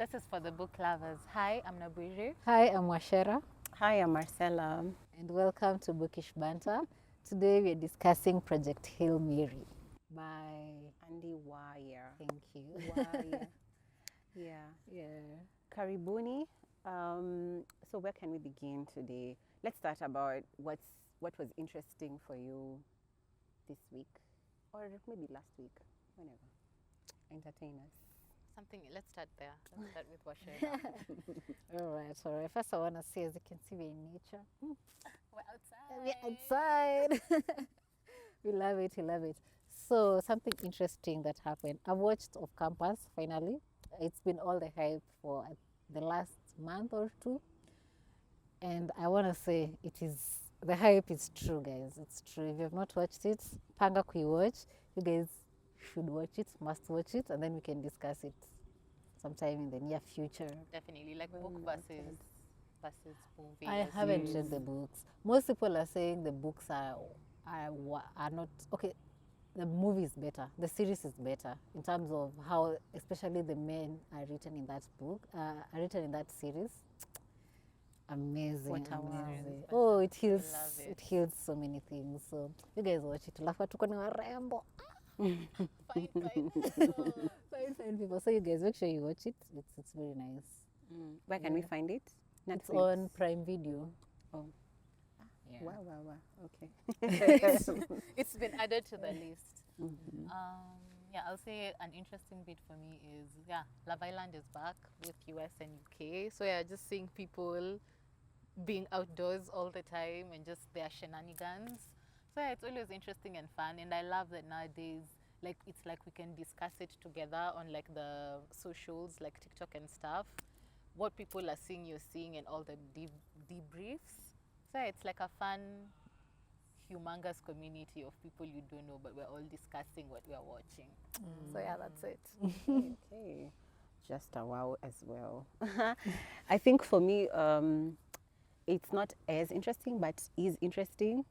This is for the book lovers. Hi, I'm Nabwiri. Hi, I'm Washera. Hi, I'm Marcella. And welcome to Bookish Banter. Today we're discussing Project Hail Mary by Andy Weir. Thank you. Weir. Yeah. Karibuni. So where can we begin today? Let's start about what was interesting for you this week, or maybe last week, whenever. Entertain us. Let's start there. Let's start with Washera. All right. First, I want to say, as you can see, we're in nature. We're outside. We're outside. We love it. So, something interesting that happened. I've watched Off Campus finally. It's been all the hype for the last month or two. And I want to say the hype is true, guys. It's true. If you have not watched it, Panga Kui watch. You guys should watch it, must watch it, and then we can discuss it sometime in the near future. Definitely, like book versus movie. I haven't read the books. Most people are saying the books are not okay. The movie is better. The series is better in terms of how, especially the men are written in that book, are written in that series. Amazing. Oh, it heals. It heals so many things. So you guys watch it. Lafa tuko ni warembo. Fine people. So you guys make sure you watch it. It's very nice. Where can we find it? Netflix. It's on Prime Video. Oh. Yeah. Wow. Okay. It's been added to the list. Mm-hmm. I'll say an interesting bit for me is Love Island is back with US and UK. So just seeing people being outdoors all the time and just their shenanigans. So it's always interesting and fun, and I love that nowadays, like it's like we can discuss it together on like the socials, like TikTok and stuff. What people are seeing, you're seeing, and all the debriefs. So it's like a fun, humongous community of people you don't know, but we're all discussing what we're watching. So that's it. Okay. Just a wow as well. I think for me, it's not as interesting, but is interesting.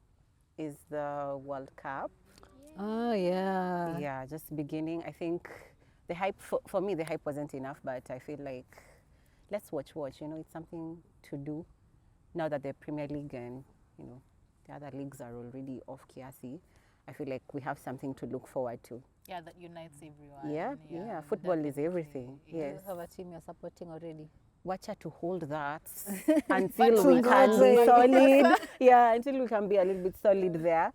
Is the World Cup. Oh, yeah. Yeah, just beginning. I think the hype, for me, the hype wasn't enough, but I feel like let's watch. It's something to do now that the Premier League and, the other leagues are already off Kiasi. I feel like we have something to look forward to. Yeah, that unites everyone. Yeah. Football is everything. Yeah. Yes. You have a team you're supporting already. Watch her to hold that until we can be solid. Yeah, until we can be a little bit solid there.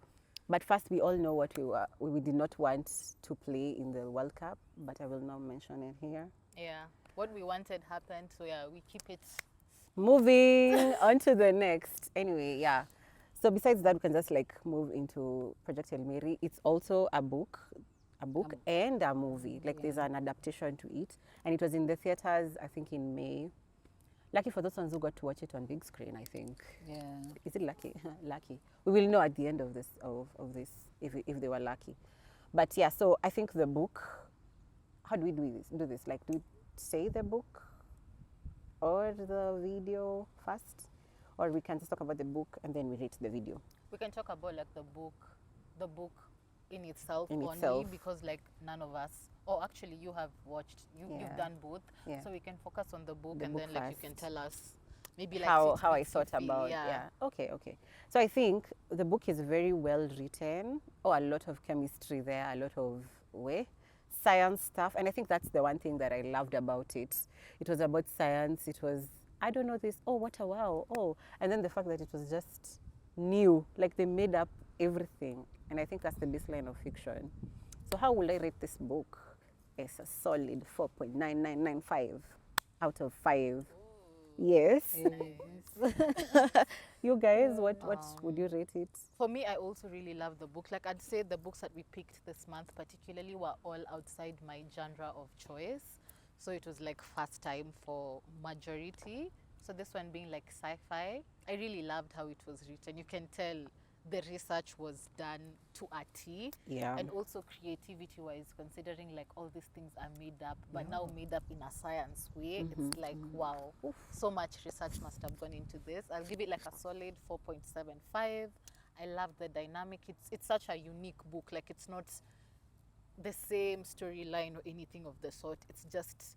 But first, we all know what we did not want to play in the World Cup, but I will not mention it here. Yeah, what we wanted happened, so we keep it. Moving on to the next. Anyway, so besides that, we can just move into Project Hail Mary. It's also a book and a movie. There's an adaptation to it, and it was in the theaters, I think, in May. Lucky for those ones who got to watch it on big screen, I think. Yeah. Is it lucky? Lucky. We will know at the end of this if they were lucky. But so I think the book. How do we do this? Do we say the book or the video first, or we can just talk about the book and then we rate the video? We can talk about the book in itself only, because none of us, actually you have watched, you've done both, so we can focus on the book and then first. You can tell us maybe how I thought about Okay. So I think the book is very well written. A lot of chemistry there, a lot of science stuff, and I think that's the one thing that I loved about it. It was about science. It was, I don't know this, what a wow, and then the fact that it was just new, they made up everything, and I think that's the baseline of fiction. So how will I rate this book? It's a solid 4.9995 out of 5. Yes. You guys, what would you rate it? For me, I also really love the book. I'd say the books that we picked this month particularly were all outside my genre of choice. So it was first time for majority. So this one being sci-fi. I really loved how it was written. You can tell the research was done to a T. Yeah. And also creativity-wise, considering all these things are made up, but now made up in a science way. It's wow, so much research must have gone into this. I'll give it a solid 4.75. I love the dynamic. It's such a unique book. It's not the same storyline or anything of the sort. It's just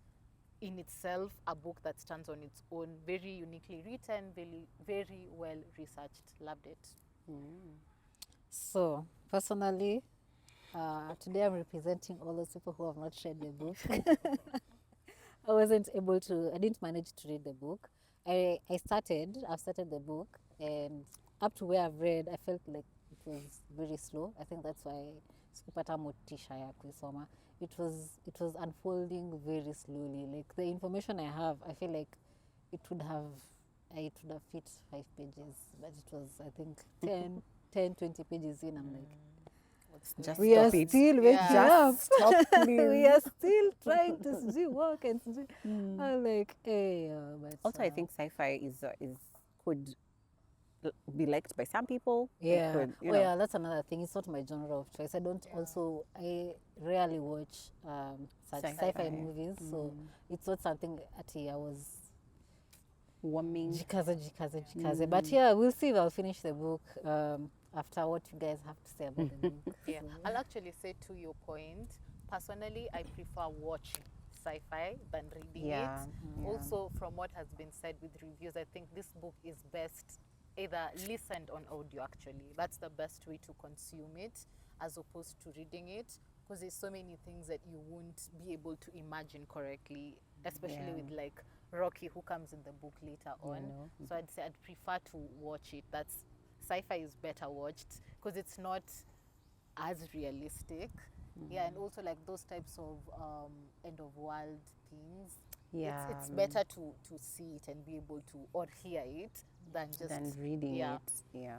in itself a book that stands on its own, very uniquely written, very well researched. Loved it. So personally, today I'm representing all those people who have not read the book. I didn't manage to read the book. I've started the book, and up to where I've read, I felt like it was very slow. I think that's why sikupata motisha ya kuisoma. It was unfolding very slowly. Like the information I have, I feel like it would have fit 5 pages, but it was, I think, 10, 20 pages in. I'm like, Just we are stop it. still waking up. Just stop, please. We are still trying to work and I'm like, hey, but Also, I think sci-fi could be liked by some people. It yeah. could, you Oh know. yeah, that's another thing. It's not my genre of choice. I rarely watch such sci-fi movies, so it's not something I was Warming. jikaze. But yeah, we'll see if I'll finish the book after what you guys have to say about the book. Yeah, I'll actually say, to your point, personally, I prefer watching sci-fi than reading it. Also, from what has been said with reviews, I think this book is best either listened on audio. Actually, that's the best way to consume it, as opposed to reading it, because there's so many things that you won't be able to imagine correctly, especially with like Rocky, who comes in the book later on. So I'd say I'd prefer to watch it. That's sci-fi is better watched because it's not as realistic. Yeah, and also like those types of end of world things. Yeah, it's better to see it and be able to, or hear it, than reading it. Yeah.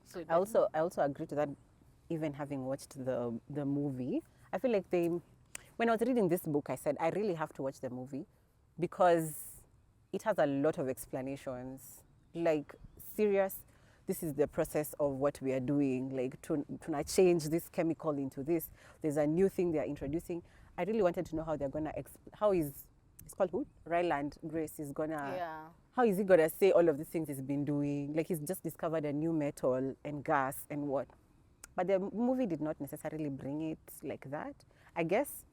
So I also agree to that. Even having watched the movie, I feel like when I was reading this book, I said I really have to watch the movie because it has a lot of explanations. Like, serious, this is the process of what we are doing, like to change this chemical into this. There's a new thing they are introducing. I really wanted to know how they're gonna it's called who? Ryland Grace is gonna. Yeah. How is he gonna say all of the things he's been doing? Like, he's just discovered a new metal and gas and what. But the movie did not necessarily bring it like that. I guess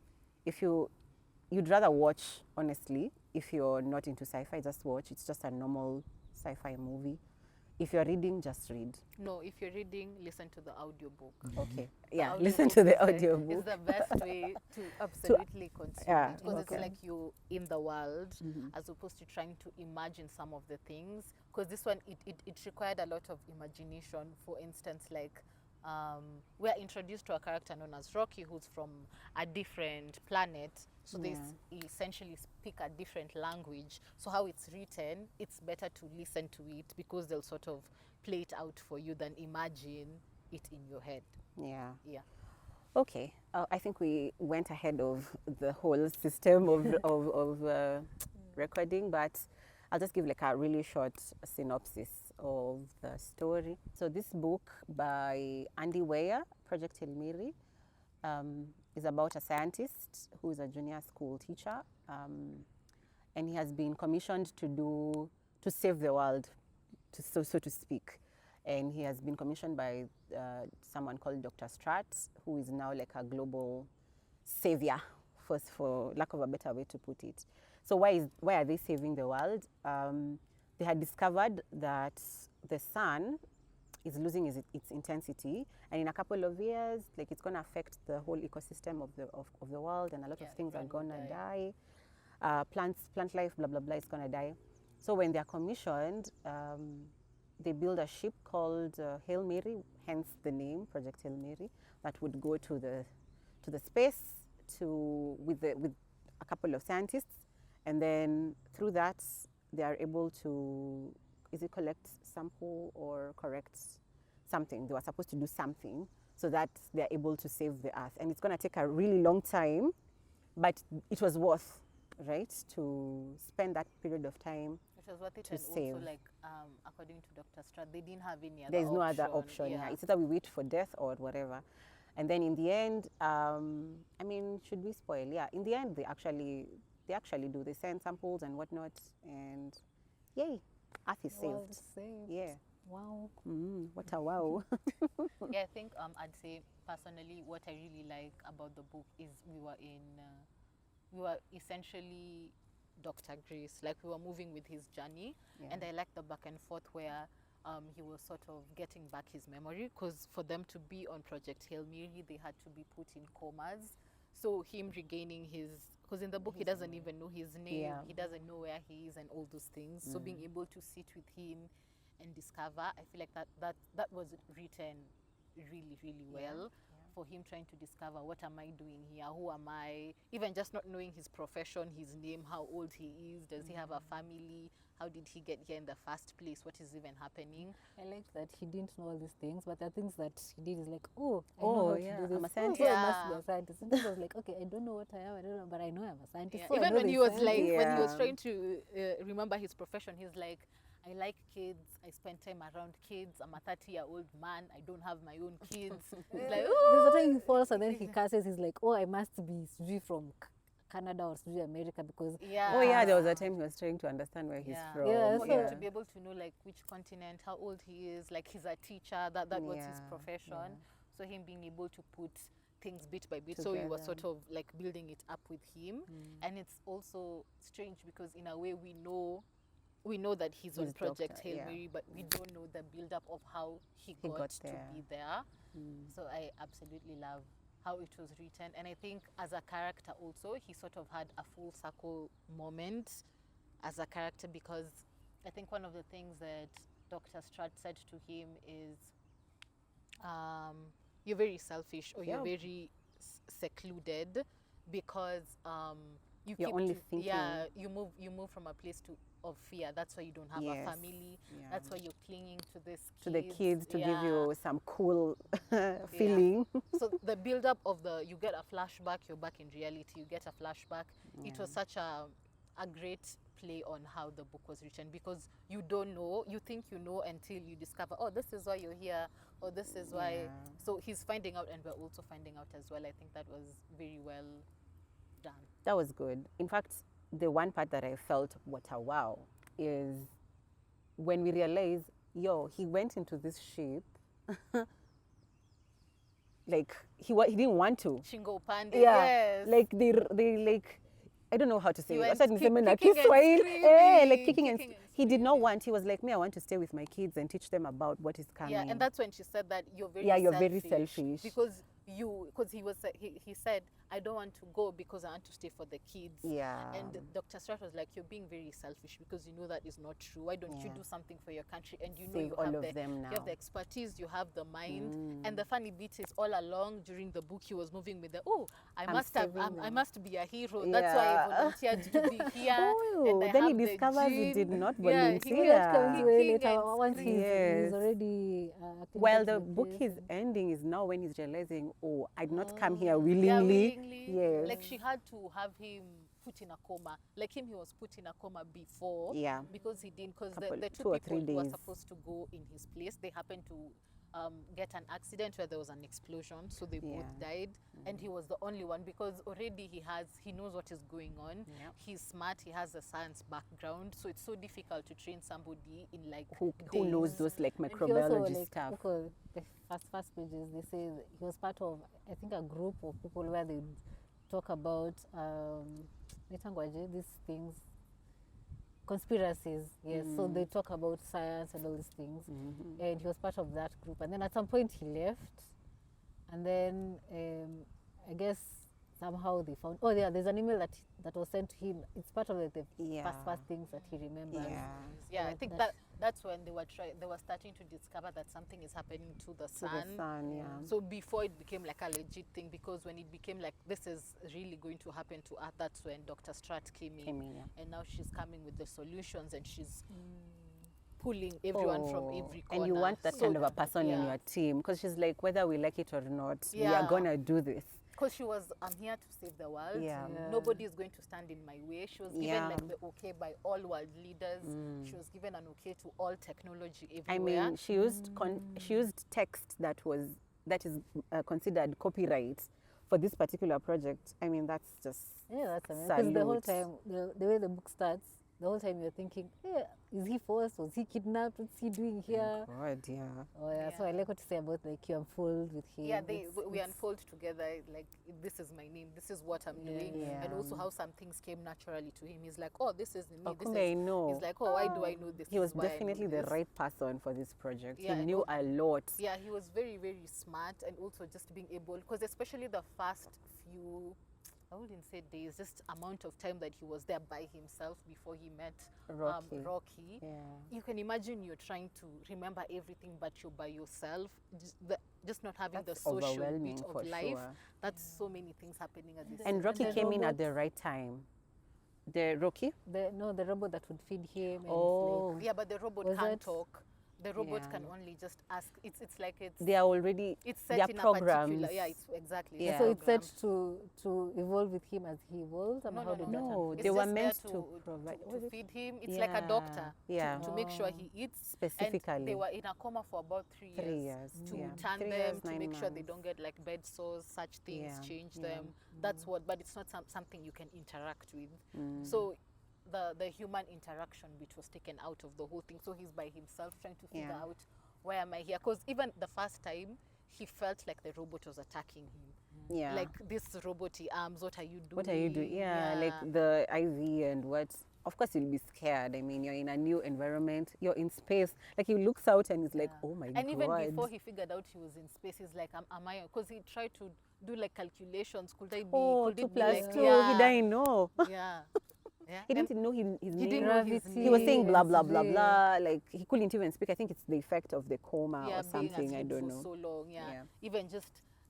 if you'd rather watch, honestly, if you're not into sci-fi, just watch. It's just a normal sci-fi movie. If you're reading, just read. No, if you're reading, listen to the audiobook. Okay. Yeah, listen to the audiobook. It's the best way to absolutely consume it, because it's like you're in the world, as opposed to trying to imagine some of the things. Because this one, it required a lot of imagination. For instance, like we're introduced to a character known as Rocky, who's from a different planet. So they essentially speak a different language. So how it's written, it's better to listen to it because they'll sort of play it out for you than imagine it in your head. Yeah. Yeah. Okay. I think we went ahead of the whole system of recording, but I'll just give like a really short synopsis of the story. So this book by Andy Weir, Project Elmiri, is about a scientist who is a junior school teacher, and he has been commissioned to save the world, so to speak. And he has been commissioned by someone called Dr. Strat, who is now like a global savior, for lack of a better way to put it. So why are they saving the world? They had discovered that the sun is losing its intensity, and in a couple of years, like, it's going to affect the whole ecosystem of the world, and a lot of things are going to die. Plant life, blah blah blah, is going to die. So when they are commissioned, they build a ship called Hail Mary, hence the name Project Hail Mary, that would go to the space with a couple of scientists, and then through that they are able to collect sample or correct something. They were supposed to do something so that they're able to save the earth, and it's going to take a really long time, but it was worth, right, to spend that period of time. It was worth it, to and save. also, like, according to Dr. Strat, they didn't have any other There's option. no other option. Yeah. It's either we wait for death or whatever. And then in the end, I mean, should we spoil? Yeah. In the end, they actually do. They send samples and whatnot, and yay, Earth is saved. Yeah. Wow. What a wow. Yeah, I think I'd say personally, what I really like about the book is we were essentially Dr. Grace. Like we were moving with his journey, and I liked the back and forth where he was sort of getting back his memory, because for them to be on Project Hail Mary, they had to be put in comas. So him regaining his, because in the book he doesn't even know his name, he doesn't know where he is and all those things. So being able to sit with him and discover, I feel like that was written really, really well. For him trying to discover, what am I doing here? Who am I? Even just not knowing his profession, his name, how old he is, does he have a family? How did he get here in the first place? What is even happening? I like that he didn't know all these things, but the things that he did is like, oh, I know how to do this. I'm a scientist. So I must be a scientist. And he was like, okay, I don't know what I am, I don't know, but I know I'm a scientist. So Even when he was like, when he was trying to remember his profession, he's like, I like kids. I spend time around kids. I'm a 30-year-old man. I don't have my own kids. He's like, there's a time he falls and then he curses. He's like, oh, I must be from Canada or America because there was a time he was trying to understand where he's from. For him to be able to know like which continent, how old he is, like he's a teacher, that was his profession. So him being able to put things bit by bit, so we were sort of like building it up with him. And it's also strange because in a way we know that he's on Project Hail Mary, but we don't know the build-up of how he got to be there. So I absolutely love how it was written. And I think as a character also, he sort of had a full circle moment as a character, because I think one of the things that Dr. Strutt said to him is, you're very selfish, or you're very secluded, because you you're keep only thinking. you move from a place of fear. That's why you don't have a family. That's why you're clinging to the kids to give you some cool feeling. So the build up of you get a flashback, you're back in reality, you get a flashback. It was such a great play on how the book was written, because you don't know, you think you know until you discover, oh, this is why you're here, or this is why. So he's finding out and we're also finding out as well. I think that was very well done. That was good. In fact, the one part that I felt, what a wow, is when we realized, he went into this ship like he didn't want to. Shingo Pandi, yes. Like they like, I don't know how to say it. Kicking and he did not want. He was like, me, I want to stay with my kids and teach them about what is coming. Yeah, and that's when she said that you're very selfish. Because he said, I don't want to go because I want to stay for the kids. Yeah. And Dr. Strutt was like, you're being very selfish because you know that is not true. Why don't you do something for your country? And you know you have the expertise, you have the mind. And the funny bit is all along during the book he was moving with I must be a hero. That's why I volunteered to be here. Then he discovers he did not volunteer. Once he's already well, the book is ending is now when he's realizing, I did not come here willingly. Yes. Like she had to have him put in a coma. Like him, he was put in a coma before. Yeah. Because he didn't, because the two people who were supposed to go in his place, they happened to get an accident where there was an explosion, so they both died. And he was the only one, because already he knows what is going on. He's smart, he has a science background, so it's so difficult to train somebody in like who knows those like microbiology stuff. Because the first pages, they say he was part of, I think, a group of people where they talk about these things, conspiracies. Yes, so they talk about science and all these things. And he was part of that group, and then at some point he left, and then I guess somehow they found, there's an email that was sent to him. It's part of the first things that he remembers. I think that's when they were starting to discover that something is happening to the sun. So before it became like a legit thing, because when it became like this is really going to happen to Earth, that's when Dr. Strutt came in. And now she's coming with the solutions, and she's pulling everyone from every corner. And you want that kind of a person in your team, because she's like, whether we like it or not, we are gonna do this. Because she was, I'm here to save the world. Nobody is going to stand in my way. She was given like the okay by all world leaders. She was given an okay to all technology everywhere. I mean, she used text that is considered copyright for this particular project. I mean, that's just that's amazing. Because the whole time, the way the book starts, the whole time you're thinking, hey, is he forced? Was he kidnapped? What's he doing here? God, yeah. Oh yeah. So I like what you say about like you unfold with him. Yeah, we It's- unfold together, like, this is my name, this is what I'm doing. Yeah. And also how some things came naturally to him. He's like, oh, this is me. Oh, This kumbe is, I know. he's like, oh, why do I know this? He This was is why I know definitely the this. right person for this project. Yeah, He and knew a lot. Yeah, he was very, very smart, and also just being able, because especially the first few, I wouldn't say days, just amount of time that he was there by himself before he met Rocky. Rocky. Yeah. You can imagine you're trying to remember everything, but you're by yourself. Just not having That's the social overwhelming bit for of life. sure. That's so many things happening at this the- time. And Rocky the came in at robot- the right time. The Rocky? the robot that would feed him. And Oh. Yeah, but the robot Was can't that- talk. The robot Yeah. can only just ask. It's like They are already, it's they set are in a programs. particular. Yeah, it's exactly. Yeah. So it's set programmed. to evolve with him as he evolves. And No, how no, did no, that no. No, happen? they It's were just there meant to provide- to was it? feed him. It's like a Yeah, doctor yeah. to make sure he eats. Specifically. And they were in a coma for about 3 years. 3 years. To Yeah. turn 3 them, years, to 9 make sure they months. don't get like bed sores, such things, Yeah, change yeah. them. That's what, but it's not something you can interact with. Mm. So the human interaction bit was taken out of the whole thing. So he's by himself trying to figure Yeah. out, why am I here? Because even the first time, he felt like the robot was attacking him. Yeah. Like, this robot arms, what are you doing? What are you doing? Yeah, like the IV and what. Of course, you'll be scared. I mean, you're in a new environment. You're in space. Like, he looks out and he's like, Yeah. oh my God. And even before he figured out he was in space, he's like, am I? Because he tried to do like calculations. Could I be? Oh, could 2 it be plus like, 2. Yeah, He didn't know. yeah. Yeah. He And didn't know his he name. didn't know his Gravity. He was name. saying blah, blah, It's blah, real. blah. Like, he couldn't even speak. I think it's the effect of the coma Yeah, or being something. I asleep don't for know. so long. Yeah. Yeah. Even just,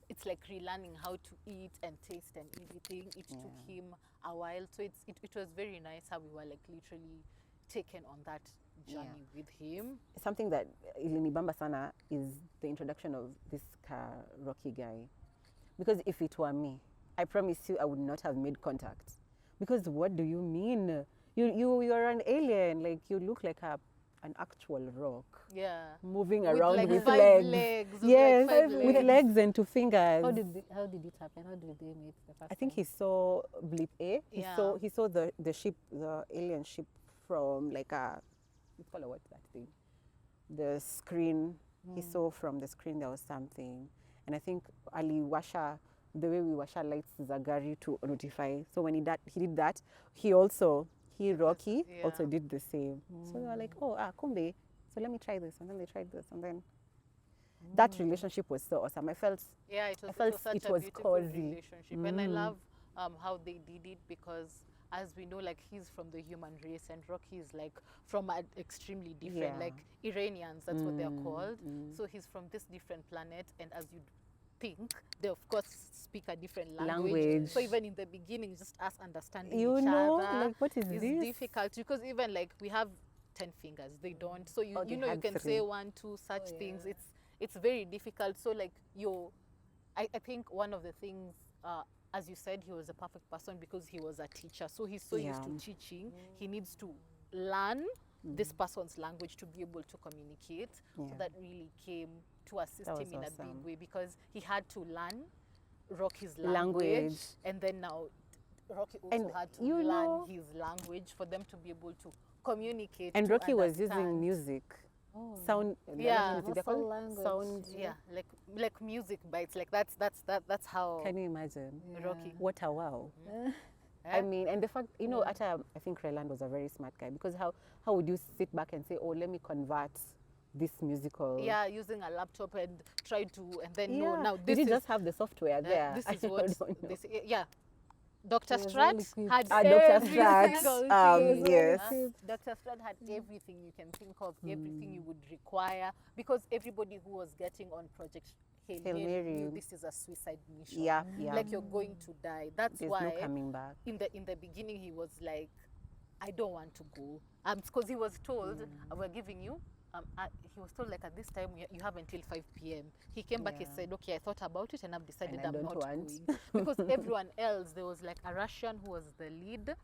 it's like relearning how to eat and taste and everything. It took Yeah. him a while. So it was very nice how we were like literally taken on that journey with him. Something that ilinibamba sana is the introduction of this Rocky guy. Because if it were me, I promise you I would not have made contact. Because what do you mean? You're an alien. Like, you look like an actual rock. Yeah. Moving With around like with 5 legs. legs. With Yes, like 5 with legs. legs and 2 fingers. How did it happen? How did they meet the first I think time? he saw Blip A. Yeah. He saw the ship, the alien ship from like it's called what's that thing? The screen. He saw from the screen there was something. And I think Ali Washa, the way we Washa lights Zagari to notify. So when he did that, Rocky also Yeah. did the same. So they were like, oh, kumbe. So let me try this. And then they tried this. And then that relationship was so awesome. I felt Yeah, it felt was such it a was beautiful cozy. relationship. And I love how they did it, because as we know, like, he's from the human race and Rocky is like from an extremely different, Yeah. like Iranians, that's what they're called. So he's from this different planet, and as you think, they of course speak a different language. So even in the beginning, just us understanding You each know, other like, what is this? difficult, because even like we have 10 fingers, they don't. So you Oh, they you know you had can 3. say 1, 2 such things. It's very difficult. So like I think one of the things, as you said, he was a perfect person because he was a teacher. So he's so used to Yeah. teaching. He needs to learn this person's language to be able to communicate. So Yeah. that really came to assist That him was in a awesome. big way, because he had to learn Rocky's Language. language. And then now Rocky also And had to you learn know- his language for them to be able to communicate. And to Rocky was using understand. music. Oh. Sound. Yeah. what is it called? Language. Sound. Yeah, like music bites. Like that's how Can you imagine? Rocky. What a wow. Yeah. I mean, and the fact, I think Ryland was a very smart guy, because how would you sit back and say, oh, let me convert this musical? Yeah, using a laptop and try to, and then Yeah. no, now Did this he is just have the software there? this I is what don't know. this. Yeah, Dr. He was Strat really quick. had Dr. every Strat, single thing. yes. Dr. Strat had everything you can think of, everything you would require, because everybody who was getting on Project Hail Hail Mary Mary. knew this is a suicide mission. Yeah, yeah. Like, you're going to die. That's There's why no coming back. in the beginning he was like, I don't want to go, because he was told, we're giving you he was told, like, at this time you have until 5 p.m. He came back and Yeah. said, okay, I thought about it and I've decided And I I'm don't not want. going. Because everyone else, there was like a Russian who was the lead,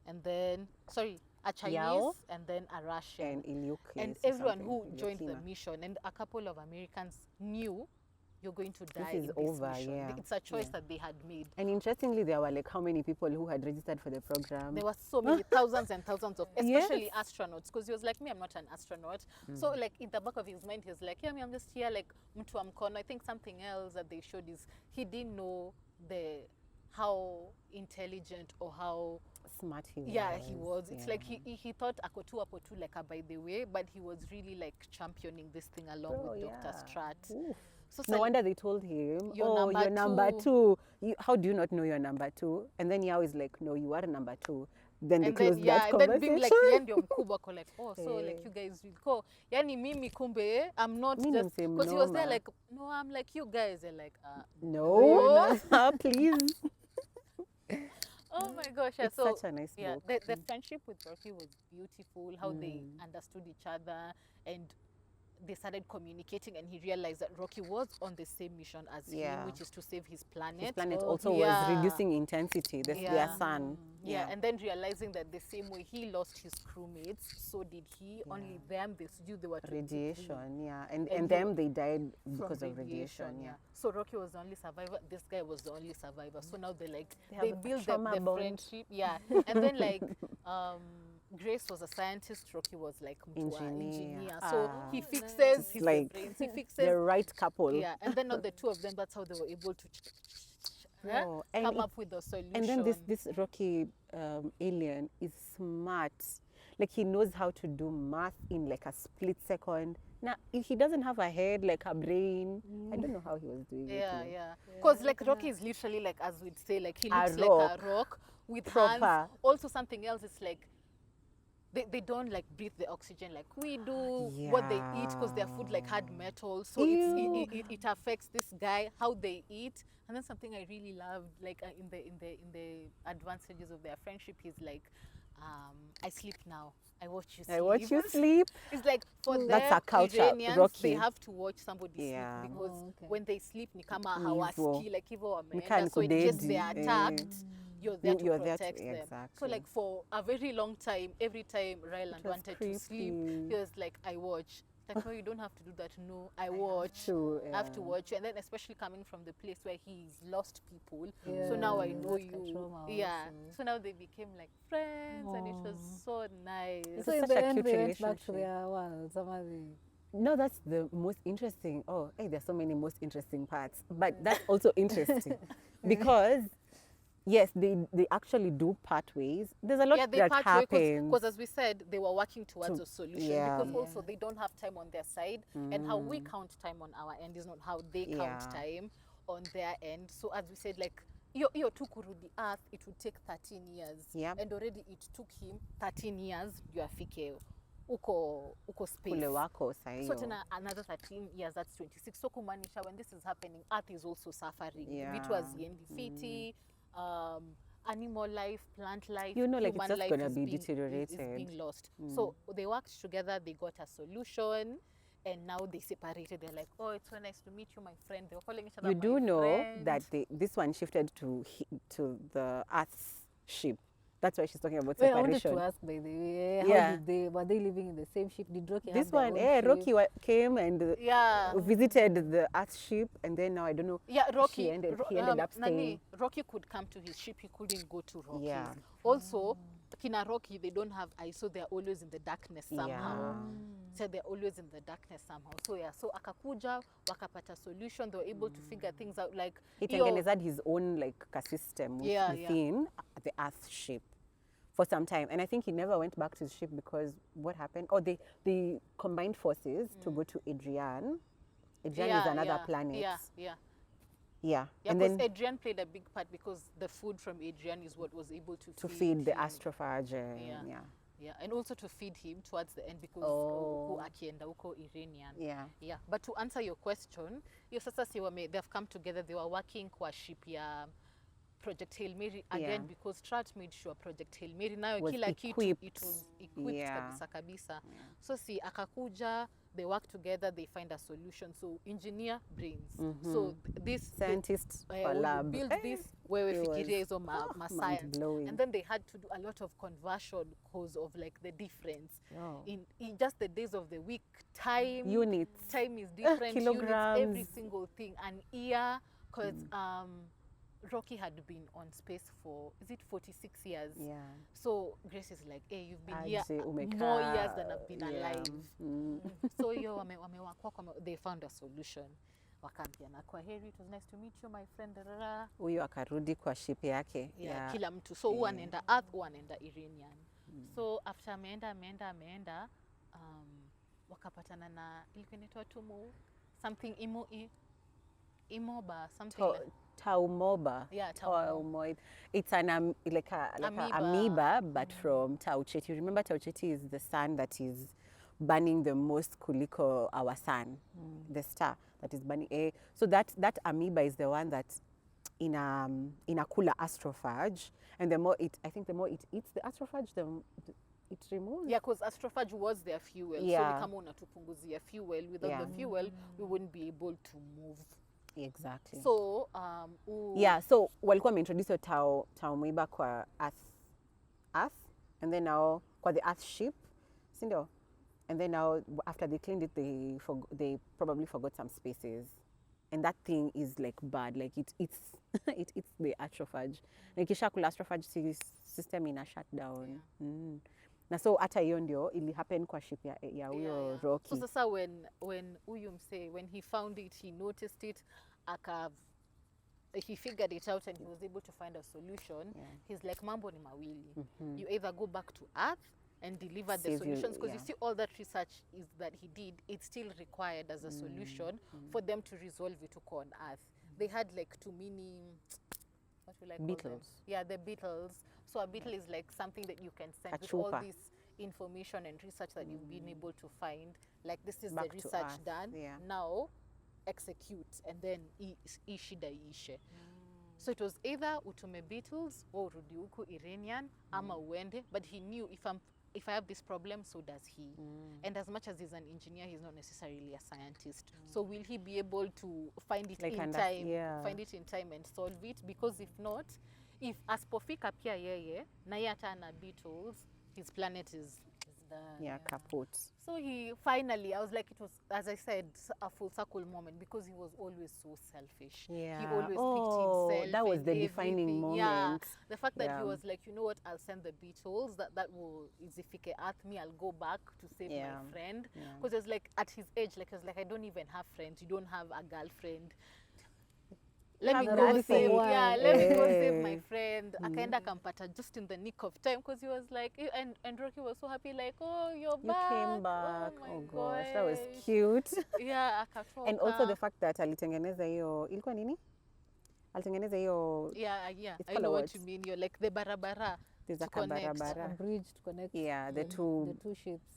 and then a Chinese, Yao. and then a Russian, And Ilyuk. and yes, or everyone something, who joined the Ilyukina. mission, and a couple of Americans knew you're going to die is in this over, mission. yeah. It's a choice that they had made. And interestingly, there were like how many people who had registered for the program? There were so many, thousands and thousands of, especially astronauts, because he was like, me, I'm not an astronaut. So like in the back of his mind, he was like, yeah, me, I'm just here like mtu wa mkono. I think something else that they showed is he didn't know how intelligent or how smart he was. Yeah, he was. It's like he thought ako tu like a by the way, but he was really like championing this thing along with Dr. Strat. Oof. So No wonder they told him, You're you're number two. How do you not know you're number two? And then Yao is like, no, you are number two. Then they closed that conversation. And then being like, yeye ndio mkubwa, ko like, oh, so like you guys will go. Yani mimi kumbe, I'm not just, because he was there like, no, I'm like, you guys are like, no, please. Oh my gosh, it's so such a nice book. The friendship with Rocky was beautiful, how they understood each other, and they started communicating, and he realized that Rocky was on the same mission as him, which is to save his planet. His planet also was reducing intensity, their sun. Yeah, and then realizing that the same way he lost his crewmates, so did he. Only them, they were radiation, and them they died because of radiation. So Rocky was the only survivor. This guy was the only survivor. So now they build the friendship. Yeah, and then like Grace was a scientist. Rocky was like engineer. So he fixes his brains. He fixes the right couple. Yeah, and then the two of them. That's how they were able to come up with a solution. And then this Rocky alien is smart. Like he knows how to do math in like a split second. Now he doesn't have a head, like a brain. I don't know how he was doing it. Yeah. Because like Rocky is literally like, as we'd say, like he looks like a rock with hands. Also something else is like they don't like breathe the oxygen like we do. What they eat, because their food like had metal, so it affects this guy how they eat. And then something I really loved, like in the advanced stages of their friendship, is like, I sleep now. I watch you sleep. I watch you sleep. It's like for them, that's a culture. Iranians, Rocky. they have to watch somebody sleep, because when they sleep, ni kama hawaski, like hivyo wameenda, so in case they are attacked, you're there to protect them. Exactly. So like for a very long time, every time Ryland wanted to sleep, he was like, I watch. Like, no, you don't have to do that. No, I watch. I have to watch. And then especially coming from the place where he's lost people. So now I know you. So now they became like friends, and it was so nice. So in the end, they went back to their worlds. No, that's the most interesting. Oh, hey, there's so many most interesting parts. But that's also interesting because yes, they actually do part ways. There's a lot that happens. Because as we said, they were working towards a solution. Because also they don't have time on their side. And how we count time on our end is not how they count time on their end. So as we said, like, hiyo tu kurudi Earth, it would take 13 years. And already it took him 13 years ndio afike uko space. Kule wako sahiyo. So tena another 13 years, that's 26. So kumaanisha when this is happening, Earth is also suffering. Vitu haziendi fiti. Animal life, plant life, like human it's just life gonna is be being, deteriorated. is being lost. So they worked together, they got a solution, and now they separated. They're like, oh, it's so nice to meet you, my friend. They were calling each other You do know friend. that this one shifted to the Earth's ship. That's why she's talking about Wait, separation. I wanted to ask, by the way, were they living in the same ship? Did Rocky have their own ship? Rocky came and visited the Earth ship, and then now I don't know. Yeah, Rocky. He ended up staying. Rocky could come to his ship. He couldn't go to Rocky's. Also, Kina Rocky, they don't have eyes, so they're always in the darkness somehow. So they're always in the darkness somehow. So akakuja, wakapata solution. They were able to figure things out. Like he had his own like system within the Earth ship for some time, and I think he never went back to his ship because what happened? Oh, they combined forces to go to Adrian. Adrian is another planet. Yeah. And then Adrian played a big part because the food from Adrian is what was able to feed the astrophage. And also to feed him towards the end because uko akienda uko Iranian. But to answer your question, sasa they've come together. They were working kwa ship ya Project Hail Mary again because Strat made sure Project Hail Mary nayo kila kitu it was equipped kabisa. So akakuja they work together, they find a solution. So engineer brains. So this Scientists for lab. build this where we it was- fikirie hizo ma science. mind-blowing. And then they had to do a lot of conversion because of like the difference Oh. in just the days of the week. Time Units. time is different. Kilograms. Units, every single thing. An year, because Rocky had been on space for, is it 46 years? Yeah. So Grace is like, hey, you've been here Aje, umekaa, more years than I've been yeah. alive. So hiyo they found a solution. Wakampiana kwa heri, it was nice to meet you my friend. Huyu akarudi kwa ship yake. Yeah, kila mtu. So huwa anaenda Earth, huwa anaenda Iranian. So after ameenda wakapatana na ilikuwa inaitwa Tumu something Imoba something like, Taumoba. yeah, Taumoba. It's an like a amoeba, but from Taucheti. Remember, Taucheti is the sun that is burning the most kuliko our sun, the star that is burning. So that amoeba is the one that in a cooler astrophage, and the more it eats the astrophage, it removes. Yeah, because astrophage was their fuel. Yeah. So ni kama unatupunguzia fuel. Without the fuel, we wouldn't be able to move. Exactly. So so walikuwa wameintroduce taumoeba kwa earth, and then now kwa the earth ship, sindio? And then now after they cleaned it, they probably forgot some spaces, and that thing is like bad. Like it eats the astrophage. Like ishakula astrophage system ina shut down. Na so hata hiyo ndio ili happen kwa ship ya huyo Rocky. So sasa when huyu msee, when he found it, he noticed it, he figured it out and he was able to find a solution. He's like, mambo ni mawili. You either go back to Earth and deliver the solutions, because you see all that research is that he did, it's still required as a solution for them to resolve it on Earth. They had like too many, what will I call them? Beetles. Yeah, the beetles. So a beetle is like something that you can send with all this information and research that you've been able to find. Like, this is Back the to research Earth, done. yeah. Now execute, and then ishida ishe. So it was either utume beetles or urudi huku Iranian ama uende, but he knew if I have this problem, so does he. And as much as he's an engineer, he's not necessarily a scientist. So will he be able to find it Like in time, find it in time and solve it? Because if not, if aspofika pia yeye na yeye hata ana beetles, his planet is done. Yeah, kaput. So he finally, I was like, it was, as I said, a full circle moment, because he was always so selfish. Yeah. He always picked himself. That was in the defining everything. moment. Yeah. The fact that Yeah. he was like, you know what, I'll send the beetles, that will izifike at me, I'll go back to save my friend. Because it was like, at his age, like, he was like, I don't even have friends, you don't have a girlfriend. Let me go save, let me go save my friend. Akaenda akampata just in the nick of time, because he was like, and Rocky was so happy, like, oh, you're back. You came back. Oh, Oh my gosh, that was cute. Yeah, akatoka. And also the fact that alitengeneza hiyo, ilikuwa nini? Alitengeneza hiyo, yeah, it's I called know a what what? you mean. You're like the barabara. there's a connect. A barabara. bridge to connect Yeah, the the two. two ships.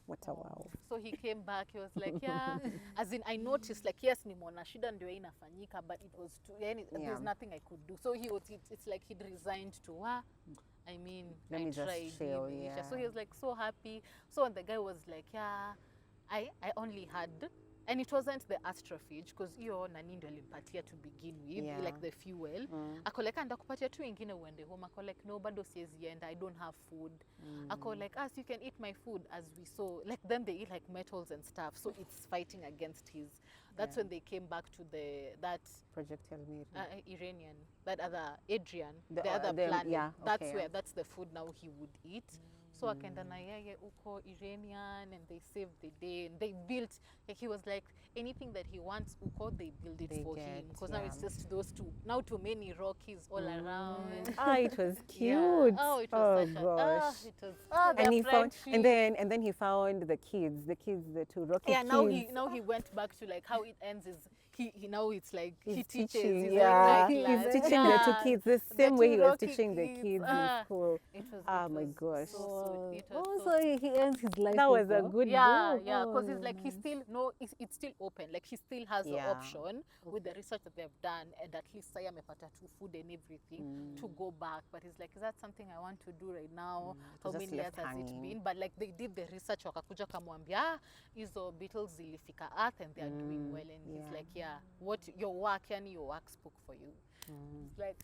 What a wow. So he came back, he was like, yeah, as in I noticed, like, yes, nimeona shida ndio inafanyika, but it was too, there's nothing I could do. So it's like he'd resigned to, I mean, Let I me just tried. chill, Maybe. yeah. So he was like so happy. So when the guy was like, yeah, I only had, and it wasn't the astrophage, because hiyo nani ndio alimpatia to begin with, Yeah. like the fuel. Ako like, ndakupatia tu ingine uende home. Ako like, no, bado siezi enda, I don't have food. Ako like, so you can eat my food, as we saw. Like, then they eat like metals and stuff, so it's fighting against his. That's when they came back to that Projectile Mary. Iranian, that other Adrian, The- the other the- planet. yeah, That's okay, where yeah. that's the food now he would eat. So akaenda na yeye uko Iranian, and they saved the day, and they built, like, he was like, anything that he wants uko, they build it They for him, get, because now it's just those two. Now too many Rockies all around. It was cute. Yeah. Oh, it was such gosh. it was And he their found, friendship. and then he found the two Rocky Yeah, kids. now he went back to like how it ends is now it's like he He's teaches. teaching, He's yeah. like He's teaching the two kids the same way he was teaching the kids in school. It was, Oh it my was gosh. so sweet. It was Oh, so so he ends his life. That was with a her. good yeah, book. yeah, because Oh, it's like he nice. still it's still open. Like he still has the Yeah. option with the research that they've done, and at least saya amepata tu food and everything to go back. But he's like, is that something I want to do right now? It How was just many years left has it hanging. been? But like they did the research, wakakuja kamwambia hizo beetles zilifika Earth and they are doing well. And he's like, yeah, what your work, yani your work spoke for you. It's like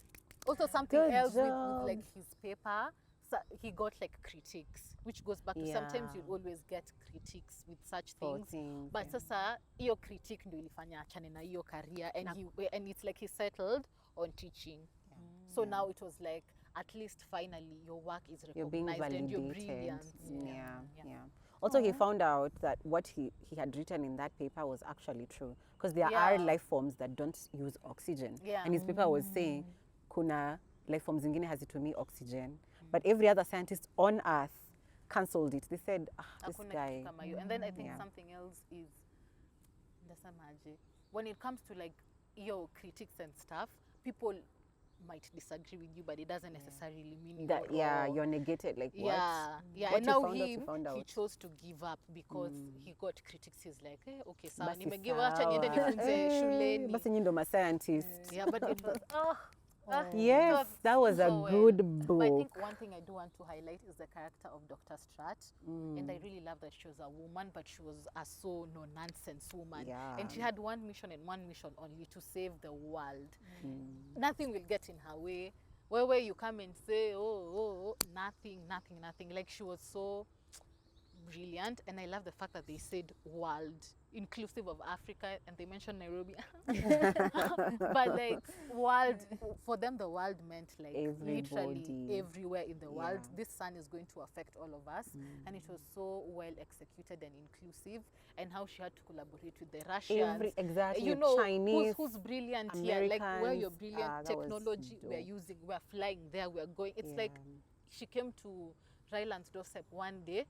also something Good else with job. like his paper. So he got like critiques, which goes back to sometimes you Yeah. always get critiques with such For things. But yeah. sasa hiyo critique ndio ilifanya achane na hiyo career, and it's like he settled on teaching. So now it was like at least finally your work is You're being recognized and your validated. brilliance. Yeah. Also, he found out that what he had written in that paper was actually true, because there are Yeah. life forms that don't use oxygen. Yeah. And his paper was saying, kuna life forms zingine hazitumii oxygen, but every other scientist on Earth cancelled it. They said, this Hakuna guy. kitu kama hiyo. And then I think Yeah. something else is ndasemaje, when it comes to like your critiques and stuff, people might disagree with you, but it doesn't necessarily mean That, you're yeah, wrong. you're negated. Like, Yeah, yeah. What And you now found out, you he found out. chose to give up because he got critics. He's like, okay, sawa, Basi nimegive, acha niende sawa. nifunze shuleni. Basi nyinyi ndo ma-scientist. Yeah, but it was Yes, that was a so well. good But I book. think one thing I do want to highlight is the character of Dr. Stratt. And I really love that she was a woman, but she was a so no-nonsense woman. Yeah. And she had one mission and one mission only, to save the world. Nothing will get in her way. Where you come and say, nothing. Like she was so brilliant. And I love the fact that they said world, inclusive of Africa, and they mentioned Nairobi. But like world, for them the world meant like literally Everybody. everywhere in the world. Yeah. This sun is going to affect all of us. And it was so well executed and inclusive, and how she had to collaborate with the Russians. Exactly. You know, Chinese. who's brilliant here, like where your Americans. brilliant That was technology we're dope. using, we're flying there, we're going. It's like she came to Ryland's doorstep one day,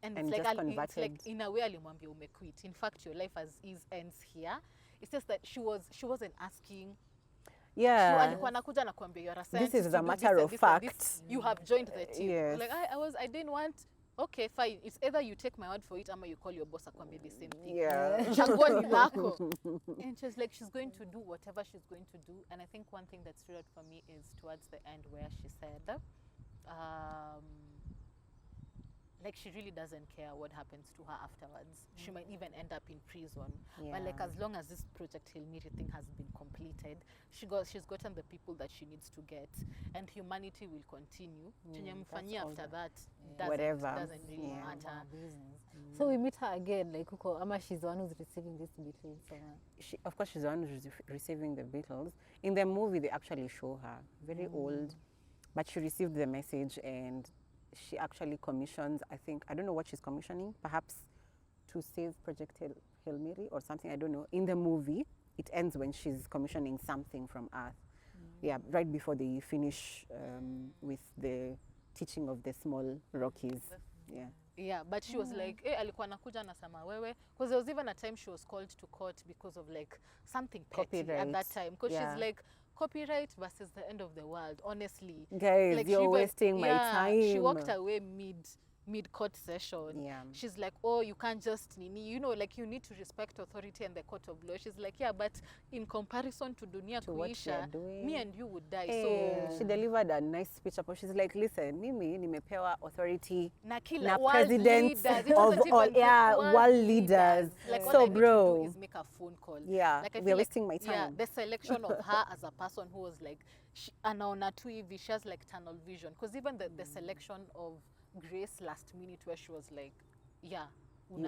and it's And like, just it's like converted. in a way alimwambia umequit. In fact, your life as is ends here. It's just that she wasn't asking. Yeah. Alikuwa anakuja na kuambia you're a This scientist, is you a do this matter and of this and this. fact. You have joined the team. Yes. Like I didn't want. Okay, fine. It's either you take my word for it, or you call your boss akwambie the same thing. Yeah. Chaguo ni lako. And she's like, she's going to do whatever she's going to do. And I think one thing that stood out for me is towards the end where she said, like she really doesn't care what happens to her afterwards. She might even end up in prison. But like as long as this Project Hilmiri thing has been completed, she's gotten the people that she needs to get, and humanity will continue. Chenye mfanyia after that doesn't really matter. So we meet her again, like huko, ama she's the one who's receiving this between someone. Of course, she's the one who's receiving the Beatles. In the movie, they actually show her very old, but she received the message, and she actually commissions, I don't know what she's commissioning, perhaps to save Project Hail Mary or something, I don't know. In the movie, it ends when she's commissioning something from Earth. Yeah, right before they finish with the teaching of the small Rockies. Yeah. Yeah, but she was like, alikuwa anakuja anasema wewe, because there was even a time she was called to court because of like something petty at Copyright. that time. Because Yeah. she's like, copyright versus the end of the world, honestly. Guys, Like, you're she wasting my time. She walked away mid court session. Yeah. She's like, oh, you can't just like you need to respect authority and the court of law. She's like, yeah, but in comparison to dunia To what we kuisha, are doing. me and you would die. Hey, So she delivered a nice speech. She's like, listen, mimi nimepewa authority na kila na world presidents leaders. It of wasn't all, even yeah, world world leaders. Like So, all I need bro, to do is make a phone call. yeah, Like I we're feel wasting my Yeah, time. the selection of her as a person who was like, anaona tu hivi, she has like tunnel vision. Because even the selection of Grace last minute where she was like, yeah,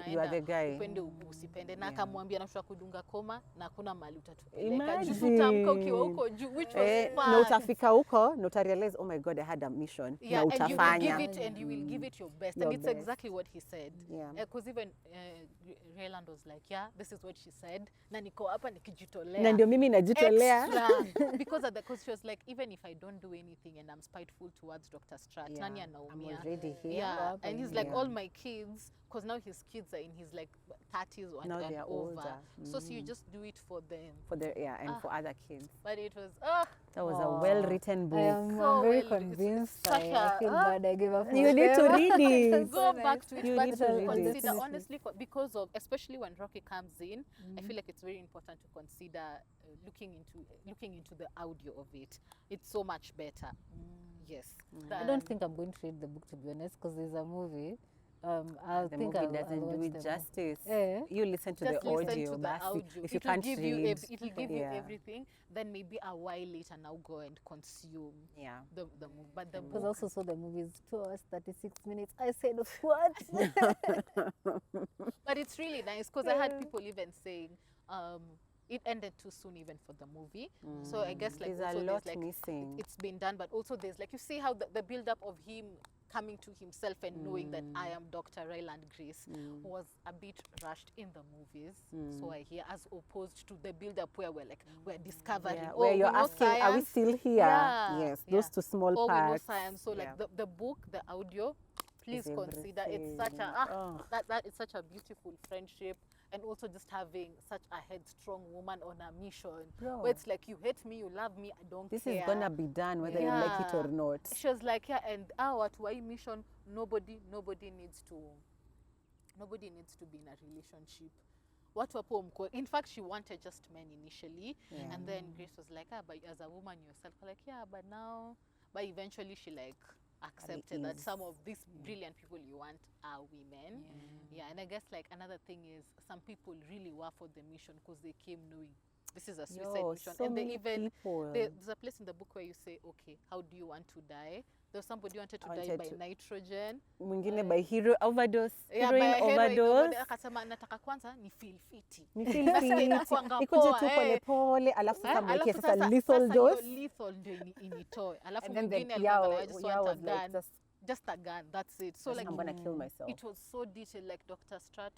You are the guy. upende usipende, na Yeah. akamwambia na kudunga koma na hakuna mahali utatupeleka. Imagine. Juu utamka ukiwa huko juu, which was Na fun. utafika huko, na uta-realize, oh my God, I had a mission. Yeah, na and you will utafanya. give it, and you will give it your best. Your And it's best. exactly what he said. Yeah. Because even Ryland was like, yeah, this is what she said. Na niko hapa nikijitolea. Na ndio mimi najitolea. Extra. Because she was like, even if I don't do anything and I'm spiteful towards Dr. Stratt, Yeah, nani I'm anaumia? already here. Yeah, and he's like, Yeah. all my kids, because now his kids are in his like 30s and, Now and they are over. older. So you just do it for them. For the and for other kids. But it was That was a well-written book. I'm So very well, it's convinced. such I feel a- bad I gave up. You need to read it. That's go so back nice. to it. You But need to read it. consider Definitely. honestly because of, especially when Rocky comes in, I feel like it's very important to consider looking into the audio of it. It's so much better. Yes. I don't think I'm going to read the book, to be honest, because there's a movie. I The think movie I'll doesn't watch do the it movie. justice. Eh? You listen to Just the listen audio. to the basi. audio. If you It'll can't give read, it'll give you Yeah. everything. Then maybe a while later now go and consume yeah. the movie. But the Because I book, also saw the movie is 2 hours 36 minutes. I said, what? but it's really nice because I had people even saying it ended too soon even for the movie. So I guess like There's also a lot there's like missing. it's been done, but also there's like you see how the build up of him coming to himself and knowing that I am Dr. Ryland Grace was a bit rushed in the movies. So I hear, as opposed to the build up where we're discovering Yeah, oh, where you're we know asking, are we science. still here? Yeah, Yes, yeah. those two small Oh, we know parts. science. So like Yeah. the book, the audio, please Is consider it's such a everything. that is such a beautiful friendship, and also just having such a headstrong woman on a mission. Bro. Where it's like you hate me, you love me, I don't This care. is gonna be done whether you like it or not. She was like, yeah, and our Tuai mission, nobody needs to be in a relationship. In fact, she wanted just men initially, and then Grace was like, but as a woman yourself, like, but eventually she like accepted that some of these brilliant people you want are women. And I guess like another thing is some people really were for the mission because they came knowing this is a suicide mission, so and they many even people. there's a place in the book where you say, okay, how do you want to die? There was somebody who wanted to die by nitrogen, Mwingine by hero overdose, yeah, heroin overdose. akasema nataka kwanza ni feel fiti. Ni feel Nasikia fit, inakuanga nikuje poa, tu pole pole, alafu sasa mwekee alafu sasa lethal sasa hiyo dose. lethal ndio initoe. Alafu And then mwingine the alikuwa I just want a was like, gun. Just a gun, that's it. So like I'm gonna kill myself. it was so detailed, like Dr. Strat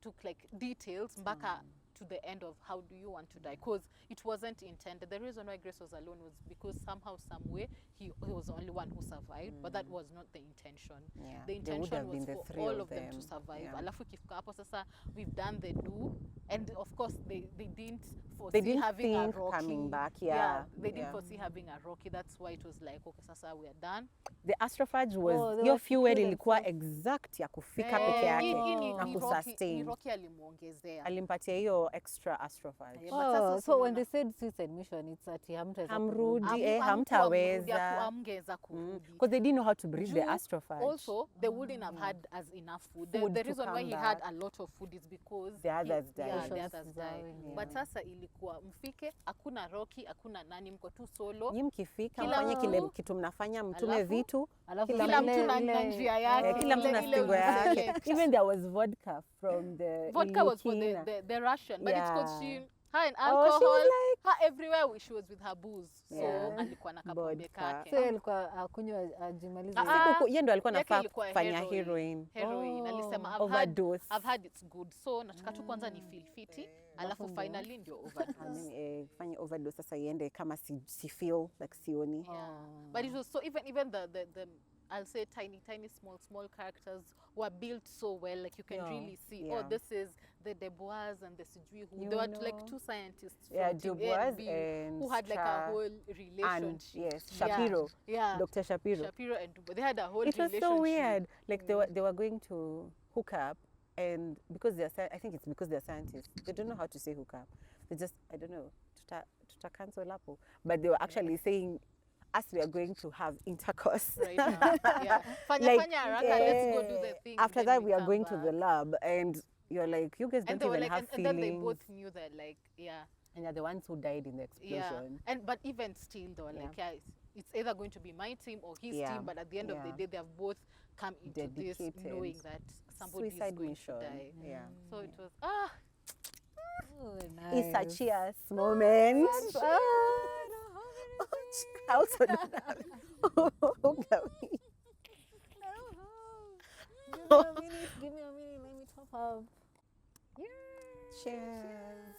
took like details mpaka to the end of how do you want to die, because it wasn't intended. The reason why Grace was alone was because somehow, some way, he was the only one who survived, but that was not the intention. Yeah, The there would intention have been was the for three all of of them to them. survive. Yeah. Alafu ikifika hapo sasa, we've done the do, and of course they didn't foresee They didn't having a think Rocky coming back, they yeah. didn't foresee having a Rocky. That's why it was like, okay, sasa we are done. The astrophage was they your were fuel killed ilikuwa exact ya kufika peke Hii yake ni na Rocky kusustain. alimuongezea. Alimpatia hiyo extra astrophage. But sasa So when unaona- they said suicide mission, it's at Hamrudi, hamtaweza hamtaweza. kurudi. Because they didn't know how to breathe the Juu, astrophage. Also, they wouldn't have had as enough food. The Food to reason why come he had back. a lot of food is because The others died. Yeah, the Oceans others dying, died. yeah. But sasa ilikuwa mfike, hakuna Rocky, hakuna nani, mko tu solo. Nyi mkifika Kila mfanye mtu- kile kitu mnafanya, mtume Alafu- vitu. Alafu Kila mtu na njia yake. Kila mtu na ile stingo yake. uliselect. Even there was vodka from the Vodka was for Ilukina. the Russian, but it's because Yeah. her and Oh, she alcohol, was like- her everywhere she was with her booze. So Yeah. alikuwa na kapombe Vodka. kake. So alikuwa akunywa ajimalize. Yeye ndo alikuwa Yake anafaa ilikuwa kufanya heroin. Heroin. Alisema Overdose. I've had it's good. So nataka tu kwanza ni feel fiti, alafu finally ndio overdose. Fanye overdose sasa iende kama si feel like sioni. Yeah. But it was so even the I'll say tiny small characters were built so well, like you can Yeah, really see yeah. oh, this is the Dubois and the Sijui who You they were know. like two scientists from Yeah, team A Dubois and B and who had like a Stra- whole And relationship. yes, Yeah. Shapiro. Yeah. Dr. Shapiro. Shapiro and Dubois, they had a whole It was relationship. so weird. Like they were going to hook up, and because I think it's because they're scientists, they don't know how to say hook up. They just, I don't know, tuta cancel hapo. But they were actually saying, as we are going to have intercourse. Right now. Yeah. Fanya haraka, let's go do the thing. After then that, we are come going to the back. lab, and you're like, you guys And don't they were even like, have and feelings. then they both knew that, like, yeah. And they're the ones who died in the explosion. But even still though, like it's either going to be my team or his Yeah. team, but at the end of the Yeah. day they have both come into this Dedicated. knowing that somebody Suicide is going mission. to die. Yeah. So it was Oh, It's a nice. cheers moment. I also don't have it. Give me a minute, let me top up. Cheers.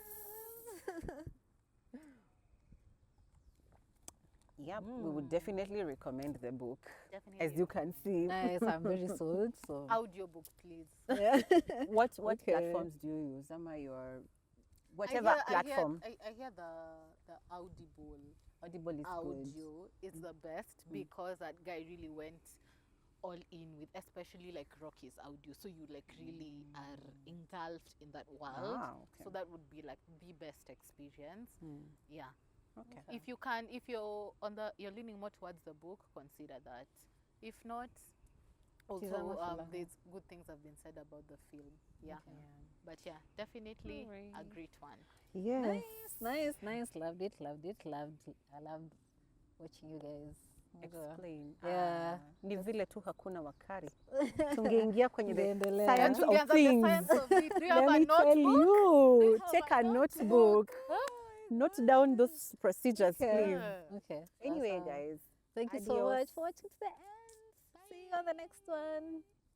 Yeah, we would definitely recommend the book. Definitely. As you can see. Nice, I'm very sold. So Audiobook, please. yeah. What Okay. platforms do you use? Your whatever platform. I hear the Audible Audible is good. audio is the best because that guy really went all in with, especially like Rocky's audio. So you like really are engulfed in that world. Okay. So that would be like the best experience. Yeah. Okay. If you're you're leaning more towards the book, consider that. If not, also there's good things have been said about the film. Yeah. But yeah, definitely a great one. Yes. Nice. Loved it. I loved watching you guys. Explain. Yeah. Ni vile tu hakuna wakari. Tungeingia kwenye the Tungeendelea. science Together, of the things. science of it. Do you have Let a me tell notebook? you. have Take a a notebook. Note down those procedures, Okay. please. Okay. Anyway, Awesome. guys. Thank you so Adios. much for watching to the end. See you on the next one.